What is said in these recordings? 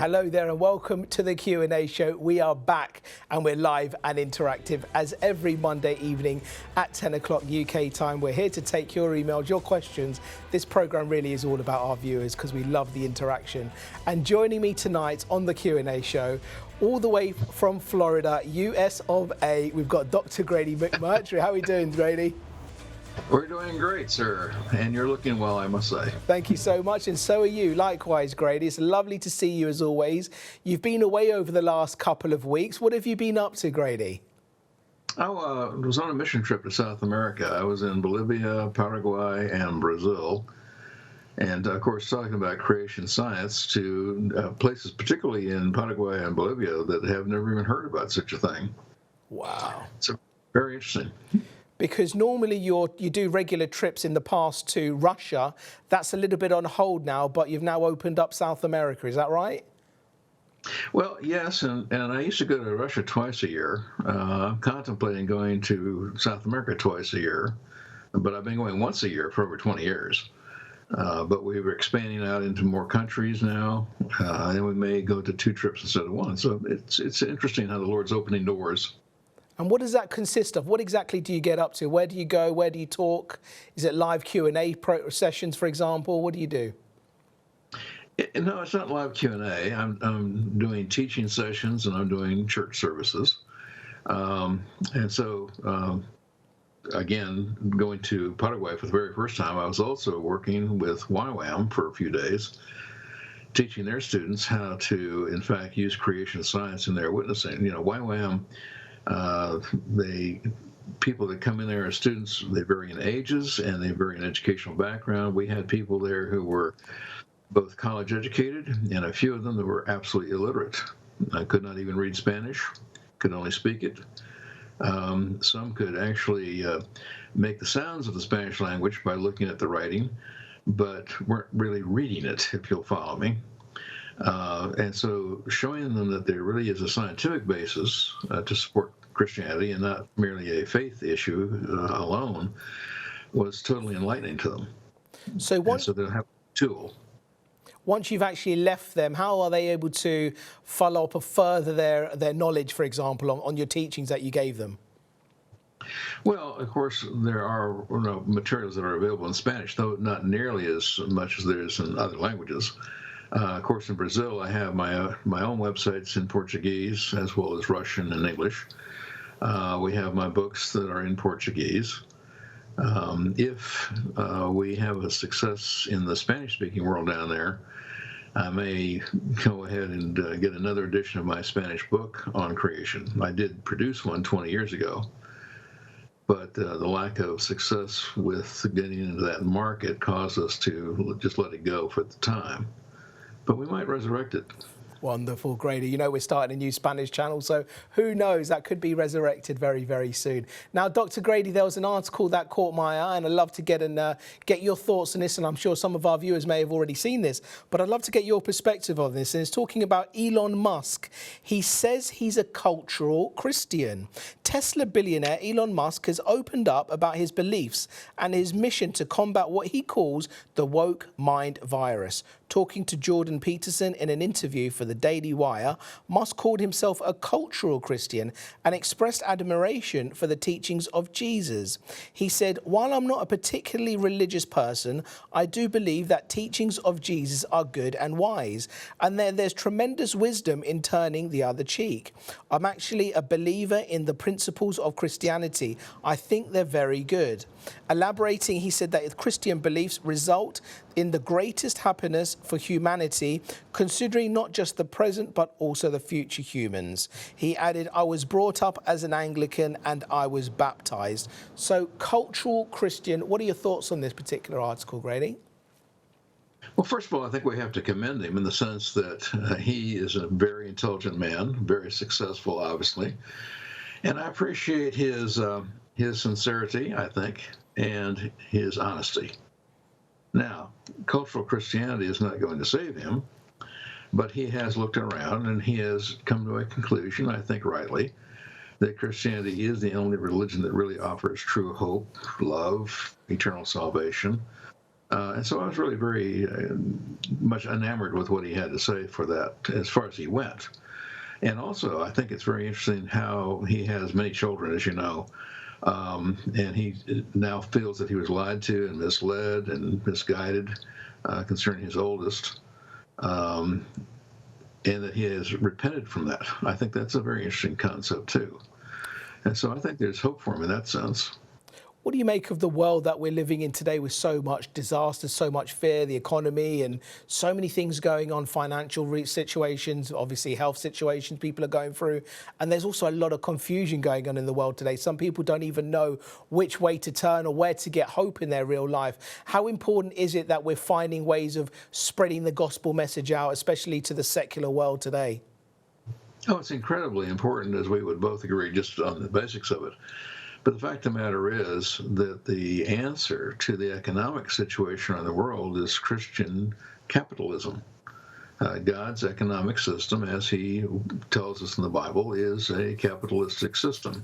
Hello there and welcome to the Q&A show. We are back and we're live and interactive as every Monday evening at 10 o'clock UK time. We're here to take your emails, your questions. This program really is all about our viewers because we love the interaction. And joining me tonight on the Q&A show, all the way from Florida, US of A, we've got Dr. Grady McMurtry. How are we doing, Grady? We're doing great, sir, and you're looking well, I must say. Thank you so much, and so are you. Likewise, Grady. It's lovely to see you as always. You've been away over the last couple of weeks. What have you been up to, Grady? I was on a mission trip to South America. I was in Bolivia, Paraguay, and Brazil. And, of course, talking about creation science to places, particularly in Paraguay and Bolivia, that have never even heard about such a thing. Wow. So, very interesting. Because normally you do regular trips in the past to Russia. That's a little bit on hold now, but you've now opened up South America. Is that right? Well, yes, and I used to go to Russia twice a year. I'm contemplating going to South America twice a year, but I've been going once a year for over 20 years. But we're expanding out into more countries now, and we may go to 2 trips instead of 1. So it's interesting how the Lord's opening doors. And what does that consist of? What exactly do you get up to? Where do you go? Where do you talk? Is it live Q&A sessions, for example? What do you do? No, it's not live Q&A. I'm doing teaching sessions and I'm doing church services. And so, again, going to Paraguay for the very first time, I was also working with YWAM for a few days, teaching their students how to, in fact, use creation science in their witnessing. You know, YWAM, people that come in there as students, they vary in ages and they vary in educational background. We had people there who were both college educated and a few of them that were absolutely illiterate. Could not even read Spanish, could only speak it. Some could actually make the sounds of the Spanish language by looking at the writing, but weren't really reading it, if you'll follow me. And so showing them that there really is a scientific basis to support Christianity and not merely a faith issue alone was totally enlightening to them. So they'll have a tool. Once you've actually left them, how are they able to follow up or further their knowledge, for example, on your teachings that you gave them? Well, of course, there are materials that are available in Spanish, though not nearly as much as there is in other languages. Of course, in Brazil, I have my own websites in Portuguese as well as Russian and English. We have my books that are in Portuguese. If we have a success in the Spanish-speaking world down there, I may go ahead and get another edition of my Spanish book on creation. I did produce one 20 years ago, but the lack of success with getting into that market caused us to just let it go for the time. But we might resurrect it. Wonderful, Grady. You know, we're starting a new Spanish channel, so who knows, that could be resurrected very, very soon. Now, Dr. Grady, there was an article that caught my eye, and I'd love to get your thoughts on this, and I'm sure some of our viewers may have already seen this, but I'd love to get your perspective on this. And it's talking about Elon Musk. He says he's a cultural Christian. Tesla billionaire Elon Musk has opened up about his beliefs and his mission to combat what he calls the woke mind virus. Talking to Jordan Peterson in an interview for the Daily Wire, Musk called himself a cultural Christian and expressed admiration for the teachings of Jesus. He said, "While I'm not a particularly religious person, I do believe that teachings of Jesus are good and wise, and there's tremendous wisdom in turning the other cheek. I'm actually a believer in the principles of Christianity. I think they're very good." Elaborating, he said that Christian beliefs result in the greatest happiness for humanity, considering not just the present but also the future humans. He added, "I was brought up as an Anglican and I was baptised." So, cultural Christian, what are your thoughts on this particular article, Grady? Well, first of all, I think we have to commend him in the sense that he is a very intelligent man, very successful, obviously. And I appreciate his sincerity, I think, and his honesty. Now, cultural Christianity is not going to save him, but he has looked around and he has come to a conclusion, I think rightly, that Christianity is the only religion that really offers true hope, love, eternal salvation, And so I was really very much enamored with what he had to say for that, as far as he went. And also, I think it's very interesting how he has many children, as you know, and he now feels that he was lied to and misled and misguided concerning his oldest, and that he has repented from that. I think that's a very interesting concept, too. And so I think there's hope for him in that sense. What do you make of the world that we're living in today with so much disaster, so much fear, the economy, and so many things going on, financial situations, obviously health situations people are going through, and there's also a lot of confusion going on in the world today. Some people don't even know which way to turn or where to get hope in their real life. How important is it that we're finding ways of spreading the gospel message out, especially to the secular world today? Oh, it's incredibly important, as we would both agree, just on the basics of it. But the fact of the matter is that the answer to the economic situation in the world is Christian capitalism. God's economic system, as he tells us in the Bible, is a capitalistic system.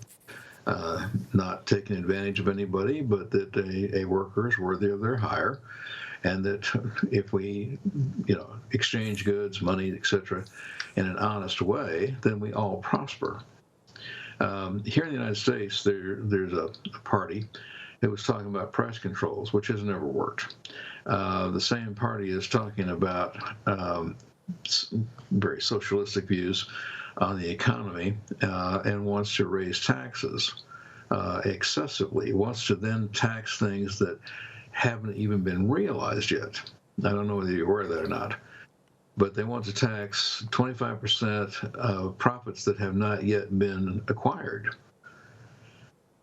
Not taking advantage of anybody, but that a worker is worthy of their hire, and that if we, exchange goods, money, etc., in an honest way, then we all prosper. Here in the United States, there's a party that was talking about price controls, which has never worked. The same party is talking about very socialistic views on the economy and wants to raise taxes excessively, wants to then tax things that haven't even been realized yet. I don't know whether you're aware of that or not. But they want to tax 25% of profits that have not yet been acquired.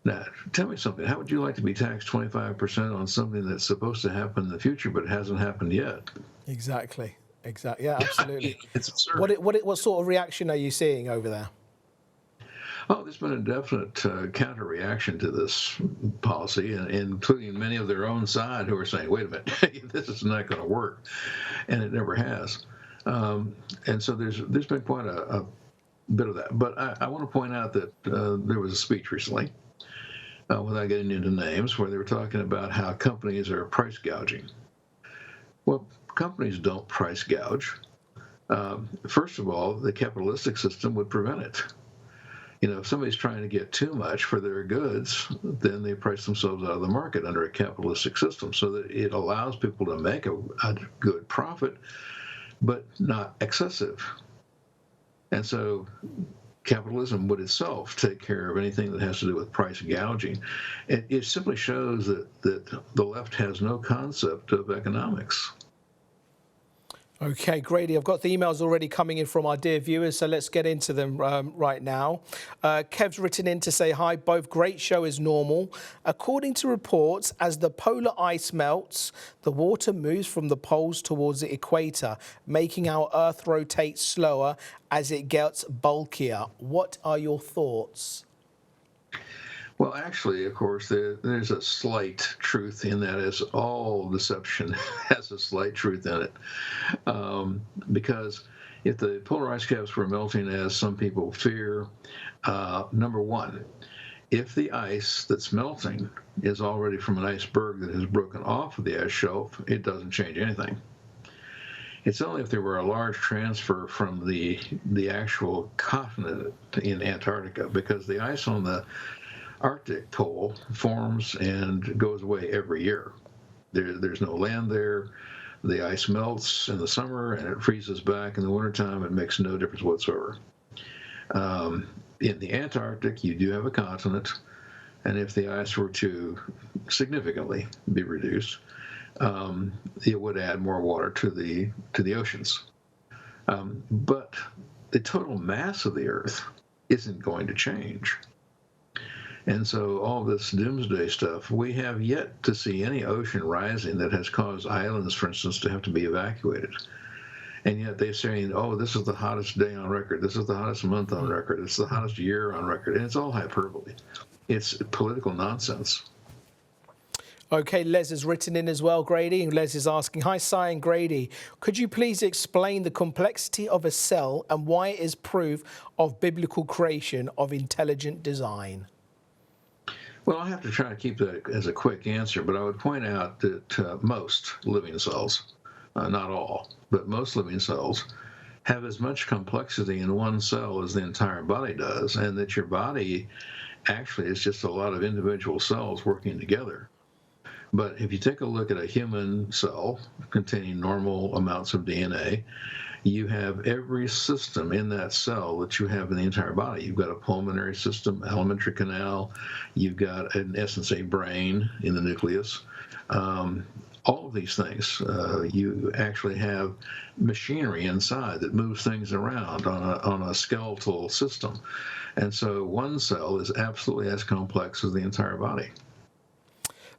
Now, tell me something. How would you like to be taxed 25% on something that's supposed to happen in the future but hasn't happened yet? Exactly. Yeah, absolutely. It's absurd. What sort of reaction are you seeing over there? Oh, there's been a definite counter-reaction to this policy, including many of their own side who are saying, wait a minute, this is not going to work. And it never has. And so there's been quite a bit of that. But I want to point out that there was a speech recently, without getting into names, where they were talking about how companies are price gouging. Well, companies don't price gouge. First of all, the capitalistic system would prevent it. If somebody's trying to get too much for their goods, then they price themselves out of the market under a capitalistic system, so that it allows people to make a good profit, but not excessive. And so capitalism would itself take care of anything that has to do with price gouging. It simply shows that the left has no concept of economics. Okay, Grady, I've got the emails already coming in from our dear viewers, so let's get into them right now. Kev's written in to say, hi, both great show as normal. According to reports, as the polar ice melts, the water moves from the poles towards the equator, making our Earth rotate slower as it gets bulkier. What are your thoughts? Well, actually, of course, there's a slight truth in that, as all deception has a slight truth in it. Because if the polar ice caps were melting, as some people fear, number one, if the ice that's melting is already from an iceberg that has broken off of the ice shelf, it doesn't change anything. It's only if there were a large transfer from the actual continent in Antarctica, because the ice on the Arctic pole forms and goes away every year. There's no land there. The ice melts in the summer and it freezes back in the wintertime. It makes no difference whatsoever. In the Antarctic, you do have a continent, and if the ice were to significantly be reduced, it would add more water to the oceans. But the total mass of the Earth isn't going to change. And so all this doomsday stuff, we have yet to see any ocean rising that has caused islands, for instance, to have to be evacuated. And yet they're saying, oh, this is the hottest day on record. This is the hottest month on record. It's the hottest year on record. And it's all hyperbole. It's political nonsense. Okay, Les has written in as well, Grady, and Les is asking, hi, Cy and Grady, could you please explain the complexity of a cell and why it is proof of biblical creation of intelligent design? Well, I have to try to keep that as a quick answer, but I would point out that most living cells, not all, but most living cells, have as much complexity in one cell as the entire body does, and that your body actually is just a lot of individual cells working together. But if you take a look at a human cell containing normal amounts of DNA, you have every system in that cell that you have in the entire body. You've got a pulmonary system, alimentary canal, you've got, in essence, a brain in the nucleus. All of these things, you actually have machinery inside that moves things around on a skeletal system. And so one cell is absolutely as complex as the entire body.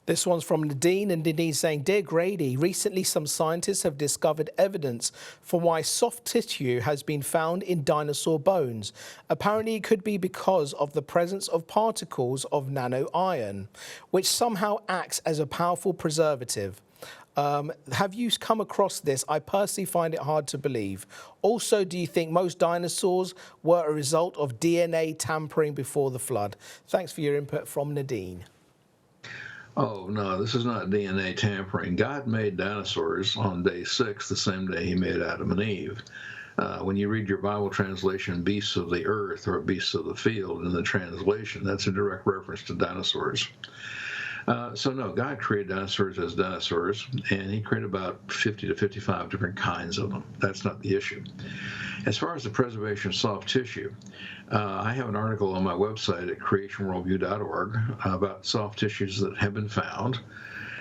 This one's from Nadine, and Nadine's saying, Dear Grady, recently some scientists have discovered evidence for why soft tissue has been found in dinosaur bones. Apparently it could be because of the presence of particles of nano iron, which somehow acts as a powerful preservative. Have you come across this? I personally find it hard to believe. Also, do you think most dinosaurs were a result of DNA tampering before the flood? Thanks for your input, from Nadine. Oh, no, this is not DNA tampering. God made dinosaurs on day 6, the same day he made Adam and Eve. When you read your Bible translation, beasts of the earth or beasts of the field in the translation, that's a direct reference to dinosaurs. So no, God created dinosaurs as dinosaurs, and he created about 50 to 55 different kinds of them. That's not the issue. As far as the preservation of soft tissue, I have an article on my website at creationworldview.org about soft tissues that have been found,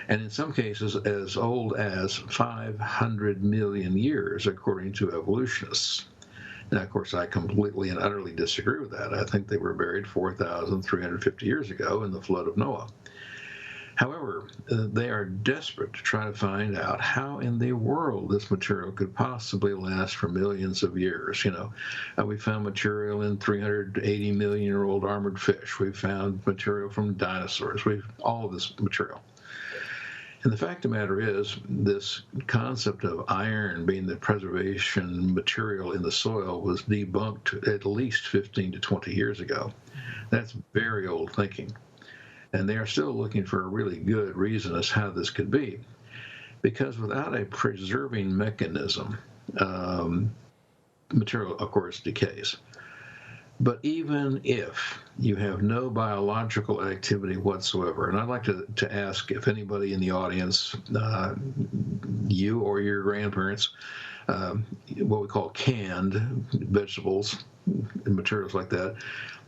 and in some cases as old as 500 million years, according to evolutionists. Now, of course, I completely and utterly disagree with that. I think they were buried 4,350 years ago in the flood of Noah. However, they are desperate to try to find out how in the world this material could possibly last for millions of years. We found material in 380 million-year-old armored fish. We found material from dinosaurs. All of this material. And the fact of the matter is, this concept of iron being the preservation material in the soil was debunked at least 15 to 20 years ago. That's very old thinking. And they are still looking for a really good reason as how this could be. Because without a preserving mechanism, material, of course, decays. But even if you have no biological activity whatsoever, and I'd like to ask if anybody in the audience, you or your grandparents, what we call canned vegetables and materials like that.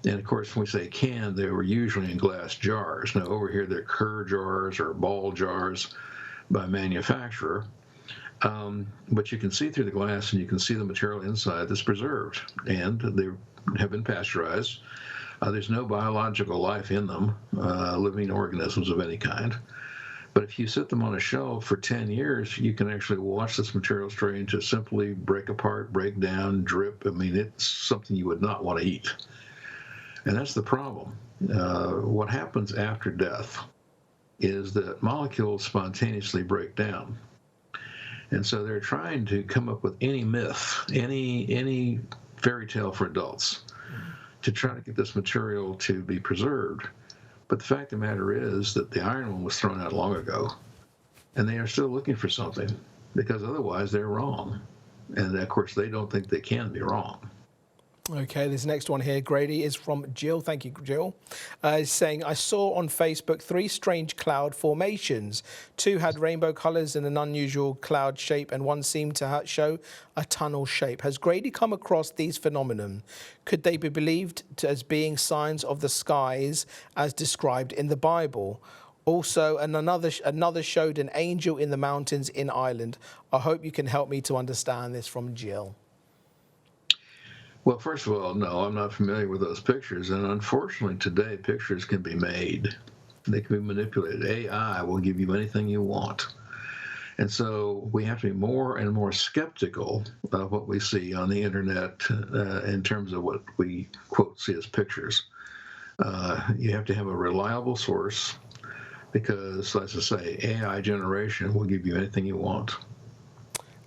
And of course, when we say canned, they were usually in glass jars. Now, over here, they're cur jars or ball jars by manufacturer. But you can see through the glass and you can see the material inside that's preserved. And they have been pasteurized. There's no biological life in them, living organisms of any kind. But if you sit them on a shelf for 10 years, you can actually watch this material strain to simply break apart, break down, drip. I mean, it's something you would not want to eat. And that's the problem. What happens after death is that molecules spontaneously break down. And so they're trying to come up with any myth, any fairy tale for adults to try to get this material to be preserved. But the fact of the matter is that the iron one was thrown out long ago, and they are still looking for something, because otherwise they're wrong. And of course, they don't think they can be wrong. Okay, this next one here, Grady, is from Jill. Thank you, Jill. Saying, I saw on Facebook 3 strange cloud formations. 2 had rainbow colours in an unusual cloud shape, and 1 seemed to show a tunnel shape. Has Grady come across these phenomenon? Could they be believed as being signs of the skies as described in the Bible? Also, another showed an angel in the mountains in Ireland. I hope you can help me to understand this, from Jill. Well, first of all, no, I'm not familiar with those pictures. And unfortunately, today, pictures can be made. They can be manipulated. AI will give you anything you want. And so we have to be more and more skeptical of what we see on the internet in terms of what we, quote, see as pictures. You have to have a reliable source because, as I say, AI generation will give you anything you want.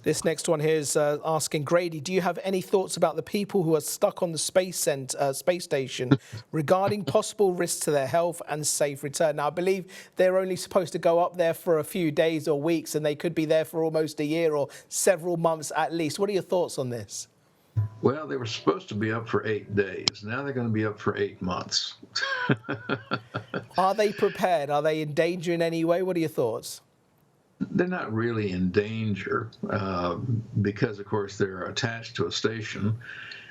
This next one here is asking, Grady, do you have any thoughts about the people who are stuck on the space station regarding possible risks to their health and safe return? Now, I believe they're only supposed to go up there for a few days or weeks, and they could be there for almost a year or several months at least. What are your thoughts on this? Well, they were supposed to be up for 8 days. Now they're going to be up for 8 months. Are they prepared? Are they in danger in any way? What are your thoughts? They're not really in danger because, of course, they're attached to a station.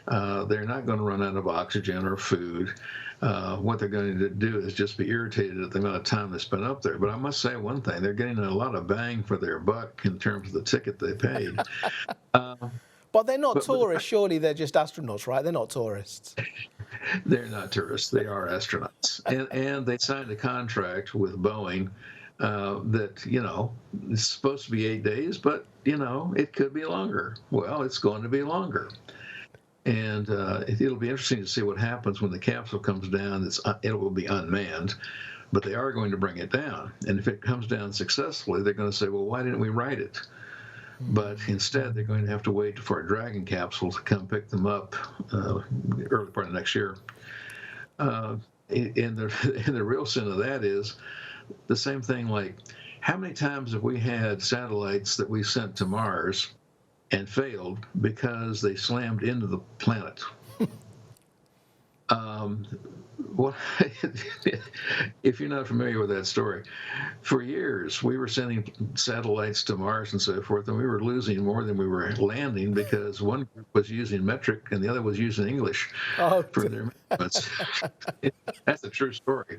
They're not going to run out of oxygen or food. What they're going to do is just be irritated at the amount of time they spend up there. But I must say one thing, they're getting a lot of bang for their buck in terms of the ticket they paid. But they're not tourists. Surely they're just astronauts, right? They're not tourists. They're not tourists. They are astronauts. And they signed a contract with Boeing that, it's supposed to be 8 days, but, it could be longer. Well, it's going to be longer. And it'll be interesting to see what happens when the capsule comes down. It will be unmanned, but they are going to bring it down. And if it comes down successfully, they're going to say, well, why didn't we write it? But instead, they're going to have to wait for a Dragon capsule to come pick them up early part of next year. And the real sin of that is the same thing like, how many times have we had satellites that we sent to Mars and failed because they slammed into the planet? Well, if you're not familiar with that story, for years we were sending satellites to Mars and so forth, and we were losing more than we were landing because one group was using metric and the other was using English for their measurements. That's a true story.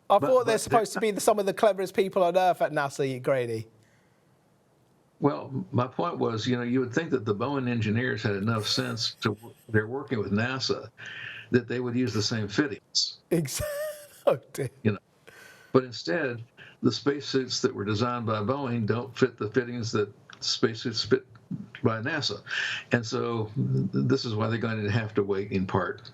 I thought they're supposed to be some of the cleverest people on Earth at NASA, Grady. Well, my point was, you would think that the Boeing engineers had enough sense they're working with NASA, that they would use the same fittings. Exactly. But instead, the spacesuits that were designed by Boeing don't fit the fittings that spacesuits fit by NASA. And so this is why they're going to have to wait in part.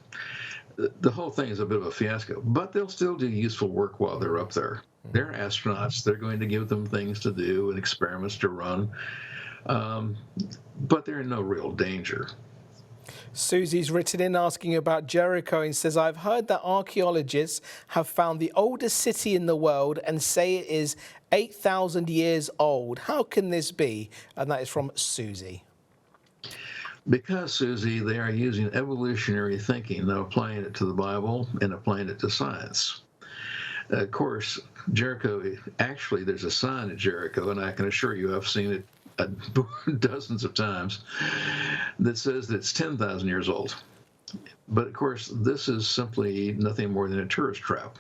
The whole thing is a bit of a fiasco, but they'll still do useful work while they're up there. They're astronauts. They're going to give them things to do and experiments to run, but they're in no real danger. Susie's written in asking about Jericho and says, I've heard that archaeologists have found the oldest city in the world and say it is 8,000 years old. How can this be? And that is from Susie. Because, Susie, they are using evolutionary thinking, now applying it to the Bible and applying it to science. Of course, Jericho, actually, there's a sign at Jericho, and I can assure you I've seen it dozens of times, that says that it's 10,000 years old. But, of course, this is simply nothing more than a tourist trap.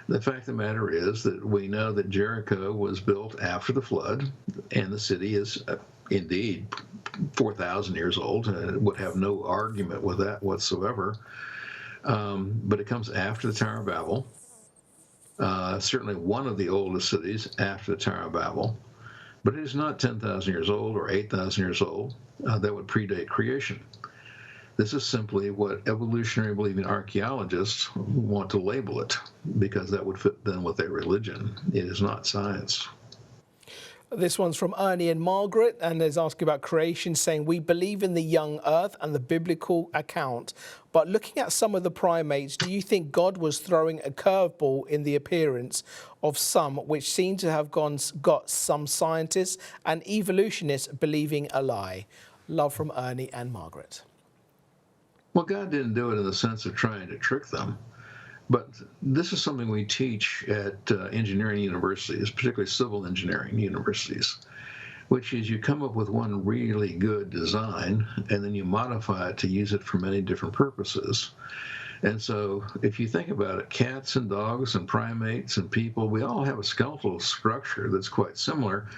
The fact of the matter is that we know that Jericho was built after the flood, and the city is indeed 4,000 years old, and would have no argument with that whatsoever. But it comes after the Tower of Babel. Certainly one of the oldest cities after the Tower of Babel, but it is not 10,000 years old or 8,000 years old. That would predate creation. This is simply what evolutionary believing archaeologists want to label it, because that would fit then with their religion. It is not science. This one's from Ernie and Margaret, and is asking about creation, saying, we believe in the young earth and the biblical account, but looking at some of the primates, do you think God was throwing a curveball in the appearance of some, which seem to have got some scientists and evolutionists believing a lie? Love from Ernie and Margaret. Well, God didn't do it in the sense of trying to trick them. But this is something we teach at engineering universities, particularly civil engineering universities, which is you come up with one really good design and then you modify it to use it for many different purposes. And so if you think about it, cats and dogs and primates and people, we all have a skeletal structure that's quite similar,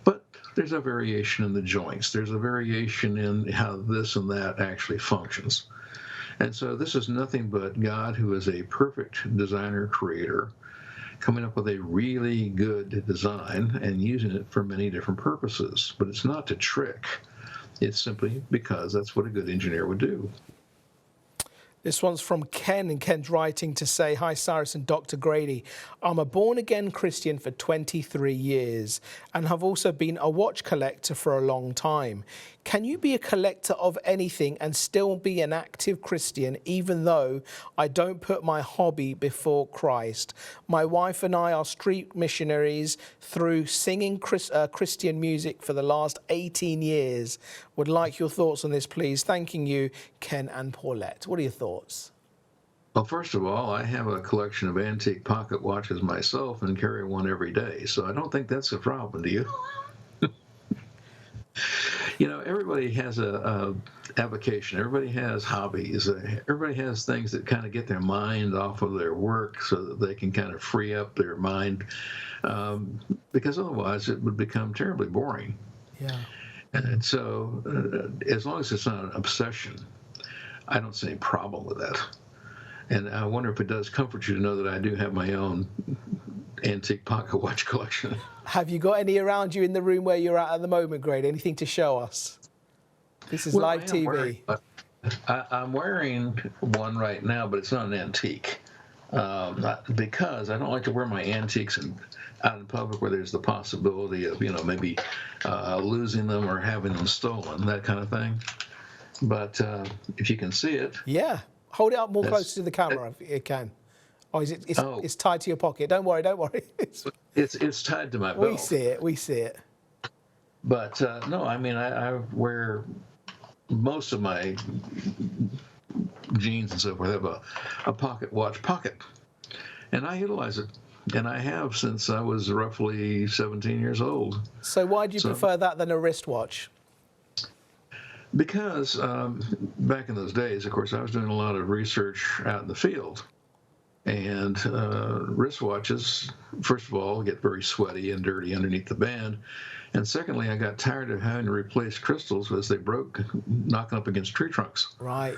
but there's a variation in the joints. There's a variation in how this and that actually functions. And so this is nothing but God, who is a perfect designer creator, coming up with a really good design and using it for many different purposes. But it's not to trick. It's simply because that's what a good engineer would do. This one's from Ken, and Ken's writing to say, "Hi, Cyrus and Dr. Grady. I'm a born-again Christian for 23 years and have also been a watch collector for a long time. Can you be a collector of anything and still be an active Christian, even though I don't put my hobby before Christ? My wife and I are street missionaries through singing Christian music for the last 18 years. Would like your thoughts on this, please. Thanking you, Ken and Paulette." What are your thoughts? Well, first of all, I have a collection of antique pocket watches myself and carry one every day, so I don't think that's a problem, do you? You know, everybody has a avocation. Everybody has hobbies. Everybody has things that kind of get their mind off of their work so that they can kind of free up their mind, because otherwise it would become terribly boring. Yeah. And so as long as it's not an obsession, I don't see any problem with that. And I wonder if it does comfort you to know that I do have my own antique pocket watch collection. Have you got any around you in the room where you're at the moment, Grady? Anything to show us? This is live TV. I'm wearing one right now, but it's not an antique. Because I don't like to wear my antiques out in public where there's the possibility of, maybe losing them or having them stolen, that kind of thing. But if you can see it. Yeah. Hold it up more close to the camera if you can. Oh, it's tied to your pocket. Don't worry. It's tied to my belt. We see it. But no, I mean, I wear most of my jeans and so forth have a pocket watch pocket, and I utilize it, and I have since I was roughly 17 years old. So why do you prefer that than a wristwatch? Because back in those days, of course, I was doing a lot of research out in the field. And wristwatches, first of all, get very sweaty and dirty underneath the band. And secondly, I got tired of having to replace crystals as they broke, knocking up against tree trunks. Right.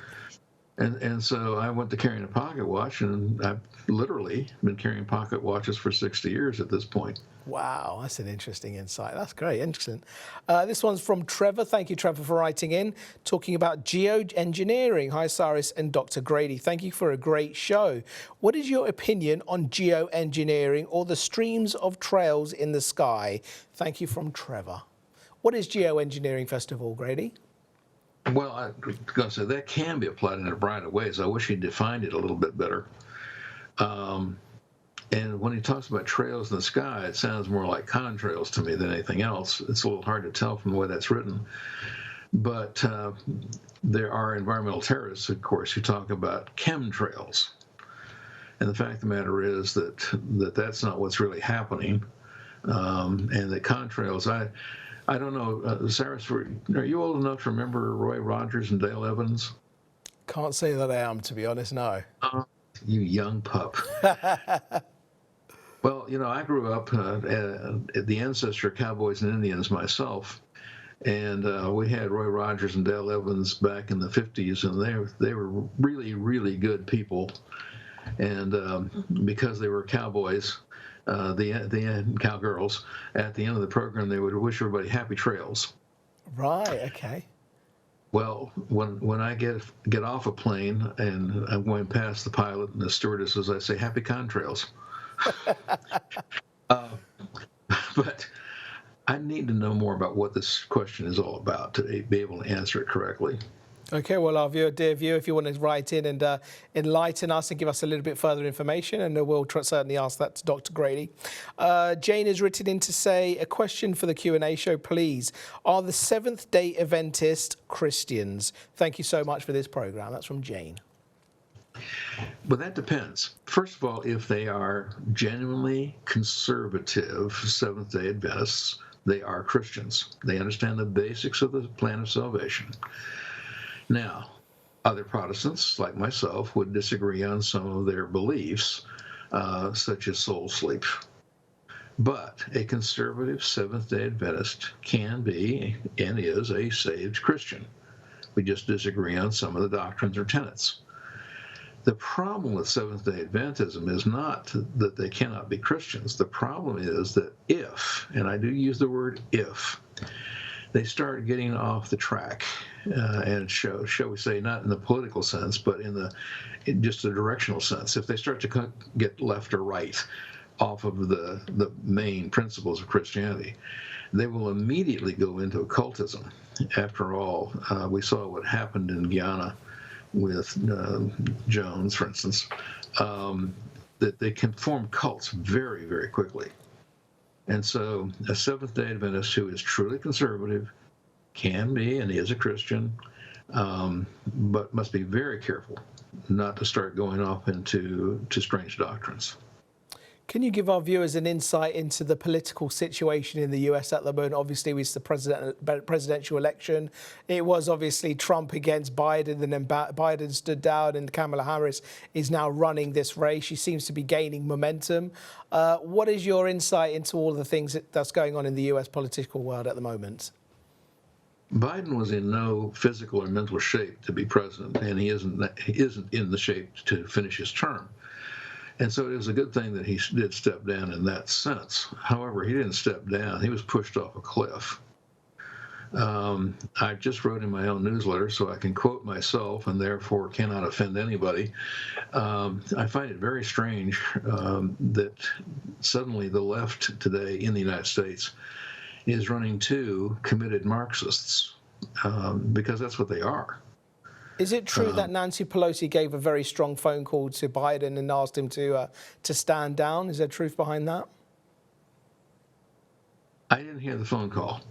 And so I went to carrying a pocket watch, and I've literally been carrying pocket watches for 60 years at this point. Wow, that's an interesting insight. That's great, interesting. This one's from Trevor. Thank you, Trevor, for writing in, talking about geoengineering. Hi, Cyrus and Dr. Grady. Thank you for a great show. What is your opinion on geoengineering or the streams of trails in the sky? Thank you, from Trevor. What is geoengineering, first of all, Grady? Well, I was going to say that can be applied in a variety of ways. I wish he defined it a little bit better. And when he talks about trails in the sky, it sounds more like contrails to me than anything else. It's a little hard to tell from the way that's written. But there are environmental terrorists, of course, who talk about chemtrails. And the fact of the matter is that that's not what's really happening. And the contrails, I don't know, Cyrus, are you old enough to remember Roy Rogers and Dale Evans? Can't say that I am, to be honest, no. You young pup. Well, I grew up at the ancestor of cowboys and Indians myself, and we had Roy Rogers and Dale Evans back in the 50s, and they were really, really good people. And because they were cowboys, the cowgirls, at the end of the program, they would wish everybody happy trails. Right, okay. Well, when I get off a plane and I'm going past the pilot and the stewardesses, I say happy contrails. But I need to know more about what this question is all about to be able to answer it correctly. Okay, well, our dear viewer, if you want to write in and enlighten us and give us a little bit further information, and we'll certainly ask that to Dr. Grady. Jane has written in to say, a question for the Q&A show, please. Are the Seventh-day Adventist Christians? Thank you so much for this program. That's from Jane. Well, that depends. First of all, if they are genuinely conservative Seventh-day Adventists, they are Christians. They understand the basics of the plan of salvation. Now, other Protestants, like myself, would disagree on some of their beliefs, such as soul sleep. But a conservative Seventh-day Adventist can be and is a saved Christian. We just disagree on some of the doctrines or tenets. The problem with Seventh-day Adventism is not that they cannot be Christians. The problem is that if, and I do use the word if, they start getting off the track and shall we say, not in the political sense, but in just a directional sense. If they start to get left or right off of the main principles of Christianity, they will immediately go into occultism. After all, we saw what happened in Guyana with Jones, for instance, that they can form cults very, very quickly. And so a Seventh-day Adventist who is truly conservative can be and is a Christian, but must be very careful not to start going off into strange doctrines. Can you give our viewers an insight into the political situation in the US at the moment? Obviously, it's the presidential election. It was obviously Trump against Biden, and then Biden stood down, and Kamala Harris is now running this race. She seems to be gaining momentum. What is your insight into all the things that's going on in the US political world at the moment? Biden was in no physical or mental shape to be president, and he isn't in the shape to finish his term. And so it was a good thing that he did step down in that sense. However, he didn't step down. He was pushed off a cliff. I just wrote in my own newsletter, so I can quote myself and therefore cannot offend anybody. I find it very strange that suddenly the left today in the United States is running two committed Marxists, because that's what they are. Is it true that Nancy Pelosi gave a very strong phone call to Biden and asked him to stand down? Is there truth behind that? I didn't hear the phone call.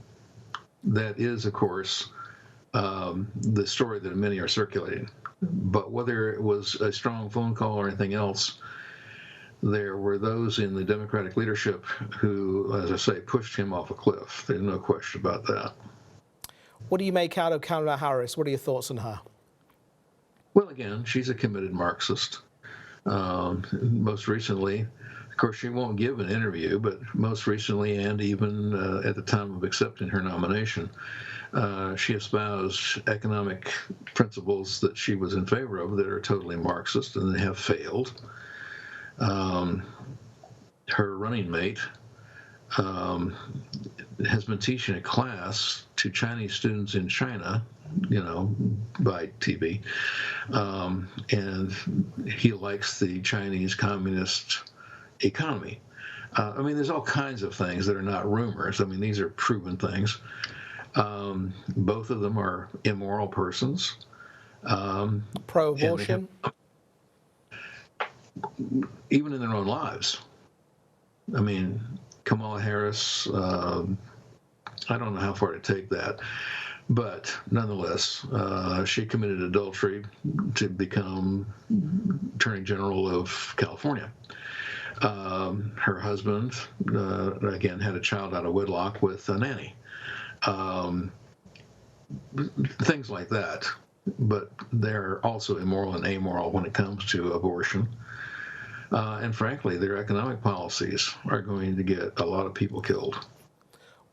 That is, of course, the story that many are circulating. But whether it was a strong phone call or anything else, there were those in the Democratic leadership who, as I say, pushed him off a cliff. There's no question about that. What do you make out of Kamala Harris? What are your thoughts on her? Well, again, she's a committed Marxist. Most recently, of course, she won't give an interview, but most recently, and even at the time of accepting her nomination, she espoused economic principles that she was in favor of that are totally Marxist, and they have failed. Her running mate has been teaching a class to Chinese students in China, by TV, and he likes the Chinese communist economy. There's all kinds of things that are not rumors. These are proven things. Both of them are immoral persons. Pro-abortion? Even in their own lives. Kamala Harris, I don't know how far to take that, but nonetheless, she committed adultery to become Attorney General of California. Her husband, again, had a child out of wedlock with a nanny. Things like that, but they're also immoral and amoral when it comes to abortion. And frankly, their economic policies are going to get a lot of people killed.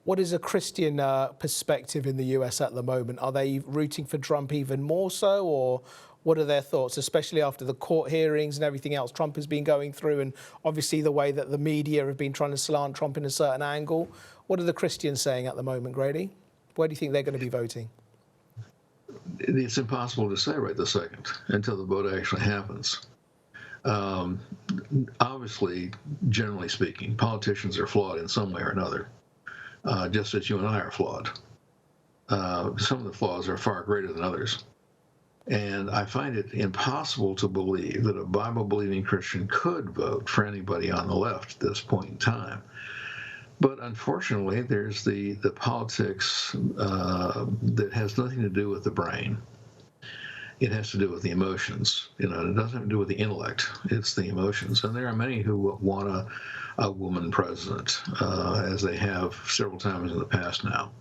What is a Christian perspective in the US at the moment? Are they rooting for Trump even more so, or what are their thoughts, especially after the court hearings and everything else Trump has been going through, and obviously the way that the media have been trying to slant Trump in a certain angle? What are the Christians saying at the moment, Grady? Where do you think they're going to be voting? It's impossible to say right this second until the vote actually happens. Obviously, generally speaking, politicians are flawed in some way or another, just as you and I are flawed. Some of the flaws are far greater than others. And I find it impossible to believe that a Bible-believing Christian could vote for anybody on the left at this point in time. But unfortunately, there's the politics that has nothing to do with the brain. It has to do with the emotions. It doesn't have to do with the intellect. It's the emotions. And there are many who want a woman president, as they have several times in the past now,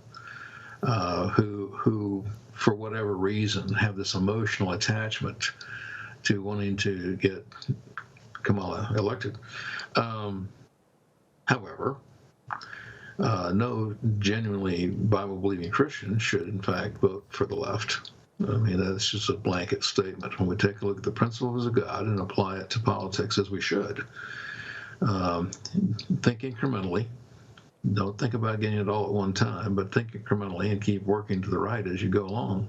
who, for whatever reason, have this emotional attachment to wanting to get Kamala elected. However, no genuinely Bible-believing Christian should, in fact, vote for the left. That's just a blanket statement. When we take a look at the principles of God and apply it to politics, as we should, think incrementally. Don't think about getting it all at one time, but think incrementally and keep working to the right as you go along.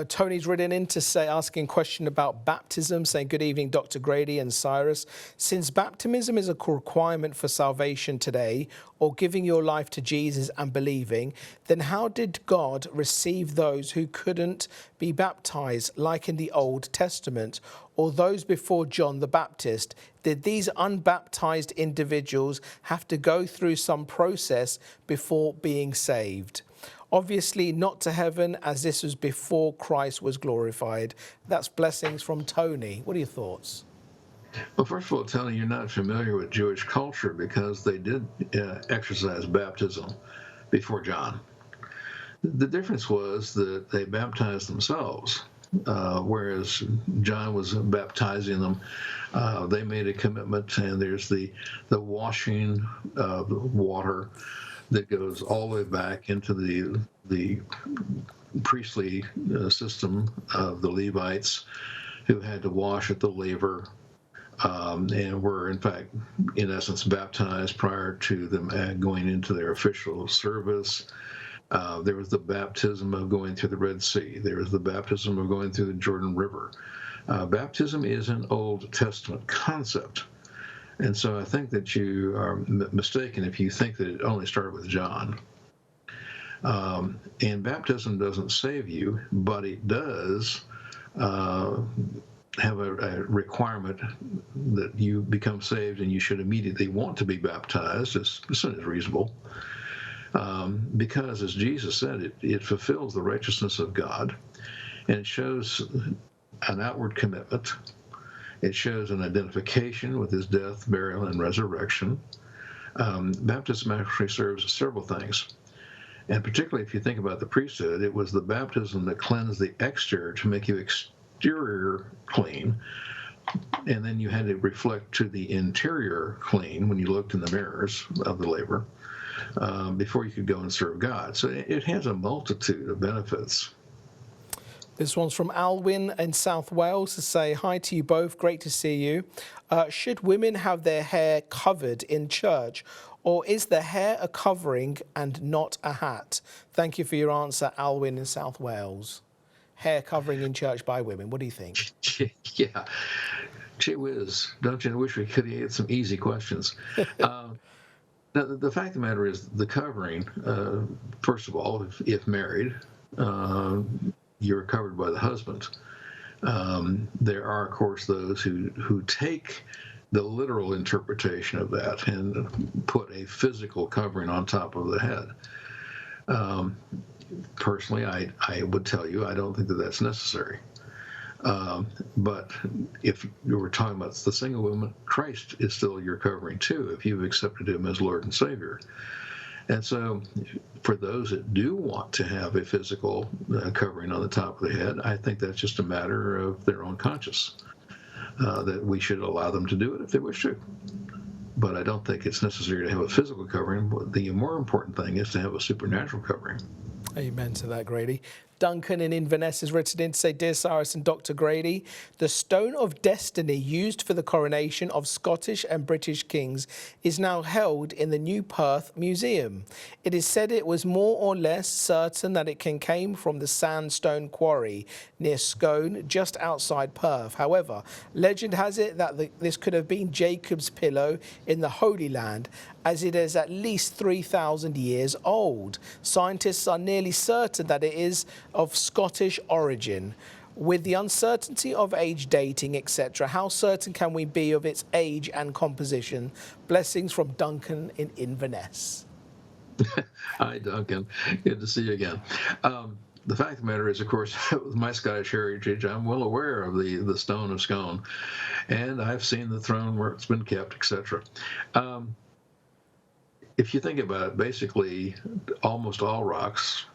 Tony's written in to say, asking a question about baptism, saying, good evening, Dr. Grady and Cyrus. Since baptism is a requirement for salvation today, or giving your life to Jesus and believing, then how did God receive those who couldn't be baptized, like in the Old Testament, or those before John the Baptist? Did these unbaptized individuals have to go through some process before being saved? Obviously not to heaven, as this was before Christ was glorified. That's blessings from Tony. What are your thoughts? Well, first of all, Tony, you're not familiar with Jewish culture because they did exercise baptism before John. The difference was that they baptized themselves, whereas John was baptizing them. They made a commitment, and there's the washing of water that goes all the way back into the priestly system of the Levites, who had to wash at the laver, and were, in fact, in essence, baptized prior to them going into their official service. There was the baptism of going through the Red Sea. There was the baptism of going through the Jordan River. Baptism is an Old Testament concept. And so I think that you are mistaken if you think that it only started with John. And baptism doesn't save you, but it does have a requirement that you become saved, and you should immediately want to be baptized as soon as reasonable. Because, as Jesus said, it fulfills the righteousness of God, and it shows an outward commitment. It shows an identification with his death, burial, and resurrection. Baptism actually serves several things. And particularly if you think about the priesthood, it was the baptism that cleansed the exterior to make you exterior clean. And then you had to reflect to the interior clean when you looked in the mirrors of the laver before you could go and serve God. So it has a multitude of benefits. This one's from Alwyn in South Wales to say, hi to you both, great to see you. Should women have their hair covered in church, or is the hair a covering and not a hat? Thank you for your answer, Alwyn in South Wales. Hair covering in church by women, what do you think? Yeah, gee whiz, don't you wish we could have had some easy questions? Now, the fact of the matter is the covering, first of all, if married, you're covered by the husband. There are, of course, those who take the literal interpretation of that and put a physical covering on top of the head. Personally, I would tell you I don't think that that's necessary. But if you were talking about the single woman, Christ is still your covering too, if you've accepted him as Lord and Savior. And so for those that do want to have a physical covering on the top of the head, I think that's just a matter of their own conscience, that we should allow them to do it if they wish to. But I don't think it's necessary to have a physical covering. The more important thing is to have a supernatural covering. Amen to that, Grady. Duncan in Inverness has written in to say, dear Cyrus and Dr. Grady, the stone of destiny used for the coronation of Scottish and British kings is now held in the New Perth Museum. It is said it was more or less certain that it came from the sandstone quarry near Scone, just outside Perth. However, legend has it that this could have been Jacob's pillow in the Holy Land, as it is at least 3,000 years old. Scientists are nearly certain that it is of Scottish origin. With the uncertainty of age dating, etc., how certain can we be of its age and composition? Blessings from Duncan in Inverness. Hi, Duncan. Good to see you again. The fact of the matter is, of course, with my Scottish heritage, I'm well aware of the stone of Scone, and I've seen the throne where it's been kept, etc. If you think about it, basically, almost all rocks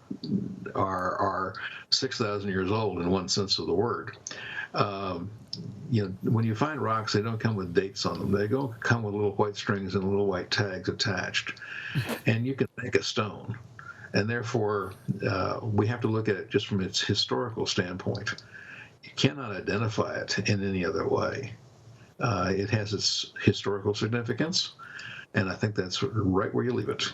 are 6,000 years old in one sense of the word. When you find rocks, they don't come with dates on them. They come with little white strings and little white tags attached, and you can make a stone. And therefore, we have to look at it just from its historical standpoint. You cannot identify it in any other way. It has its historical significance, and I think that's right where you leave it.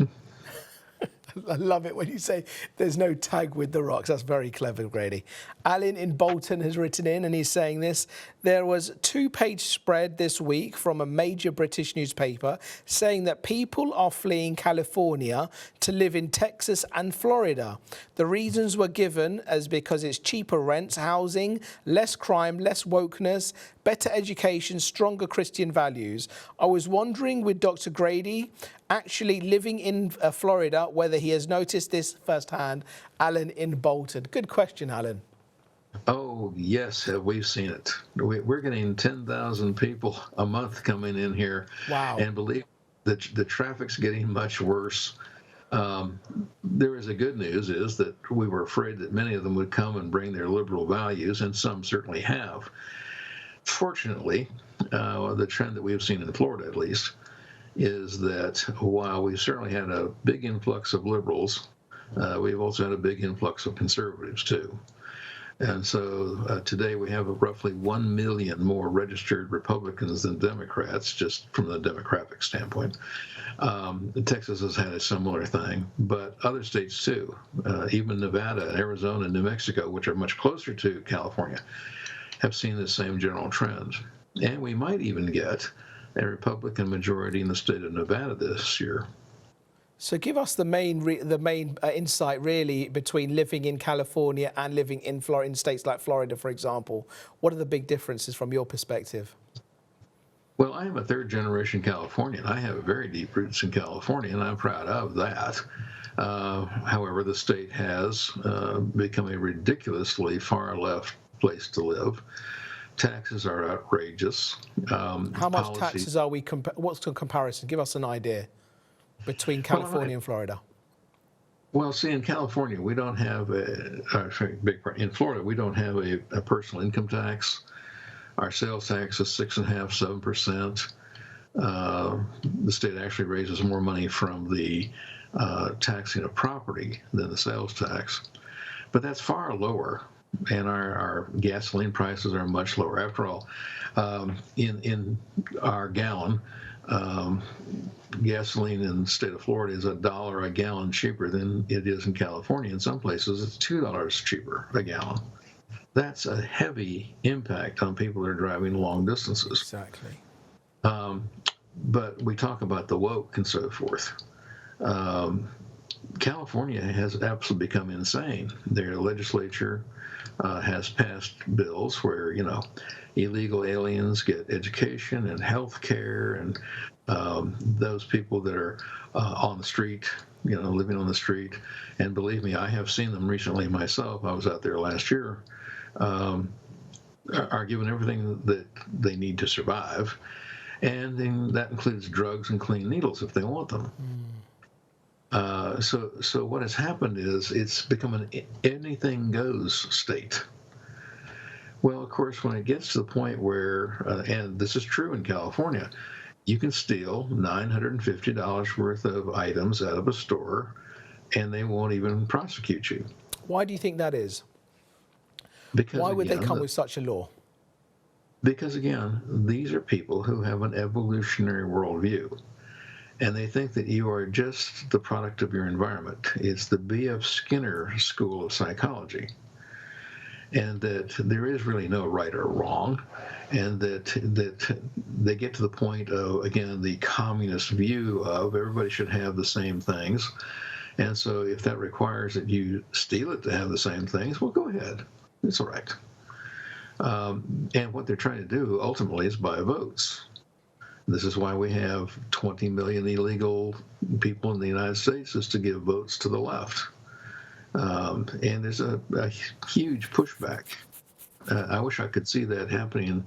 I love it when you say there's no tag with the rocks. That's very clever, Grady. Alan in Bolton has written in and he's saying this. There was a 2-page spread this week from a major British newspaper saying that people are fleeing California to live in Texas and Florida. The reasons were given as because it's cheaper rents, housing, less crime, less wokeness, better education, stronger Christian values. I was wondering with Dr. Grady, actually living in Florida, whether he has noticed this firsthand. Alan in Bolton. Good question, Alan. Oh, yes, have we seen it. We're getting 10,000 people a month coming in here. Wow. And believe that the traffic's getting much worse. There is a good news is that we were afraid that many of them would come and bring their liberal values, and some certainly have. Fortunately, the trend that we've seen in Florida, at least, is that while we've certainly had a big influx of liberals, we've also had a big influx of conservatives, too. And so today we have roughly 1 million more registered Republicans than Democrats, just from the demographic standpoint. Texas has had a similar thing, but other states too, even Nevada, Arizona, and New Mexico, which are much closer to California, have seen the same general trend. And we might even get a Republican majority in the state of Nevada this year. So give us the main insight, really, between living in California and living in states like Florida, for example. What are the big differences from your perspective? Well, I am a third-generation Californian. I have very deep roots in California, and I'm proud of that. However, the state has become a ridiculously far-left place to live. Taxes are outrageous. How much taxes are we? What's the comparison? Give us an idea between California and Florida. Well, see, in California, we don't have in Florida, we don't have a personal income tax. Our sales tax is 6.5%, 7%. The state actually raises more money from the taxing of property than the sales tax. But that's far lower, and our gasoline prices are much lower. After all, in our gallon, gasoline in the state of Florida is $1 a gallon cheaper than it is in California. In some places, it's $2 cheaper a gallon. That's a heavy impact on people that are driving long distances. Exactly. But we talk about the woke and so forth. California has absolutely become insane. Their legislature has passed bills where, illegal aliens get education and health care, and those people that are on the street, living on the street, and believe me, I have seen them recently myself. I was out there last year, are given everything that they need to survive, and then that includes drugs and clean needles if they want them. So what has happened is it's become an anything goes state. Well, of course, when it gets to the point where, and this is true in California, you can steal $950 worth of items out of a store, and they won't even prosecute you. Why do you think that is? Because why would they come with such a law? Because, again, these are people who have an evolutionary worldview, and they think that you are just the product of your environment. It's the B.F. Skinner School of Psychology, and that there is really no right or wrong, and that they get to the point of, again, the communist view of everybody should have the same things. And so if that requires that you steal it to have the same things, well, go ahead. It's all right. And what they're trying to do ultimately is buy votes. This is why we have 20 million illegal people in the United States, is to give votes to the left. And there's a huge pushback. I wish I could see that happening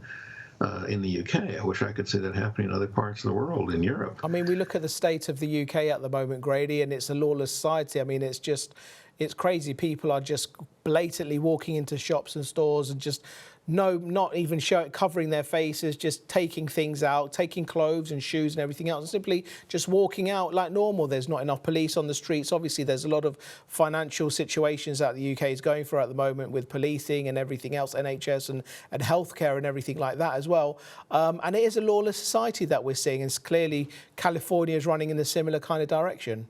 in the UK. I wish I could see that happening in other parts of the world, in Europe. I mean, we look at the state of the UK at the moment, Grady, and it's a lawless society. I mean, it's crazy. People are just blatantly walking into shops and stores and just not even covering their faces, just taking things out, taking clothes and shoes and everything else, and simply just walking out like normal. There's not enough police on the streets. Obviously, there's a lot of financial situations that the UK is going through at the moment with policing and everything else, NHS and healthcare and everything like that as well. And it is a lawless society that we're seeing, and clearly California is running in a similar kind of direction.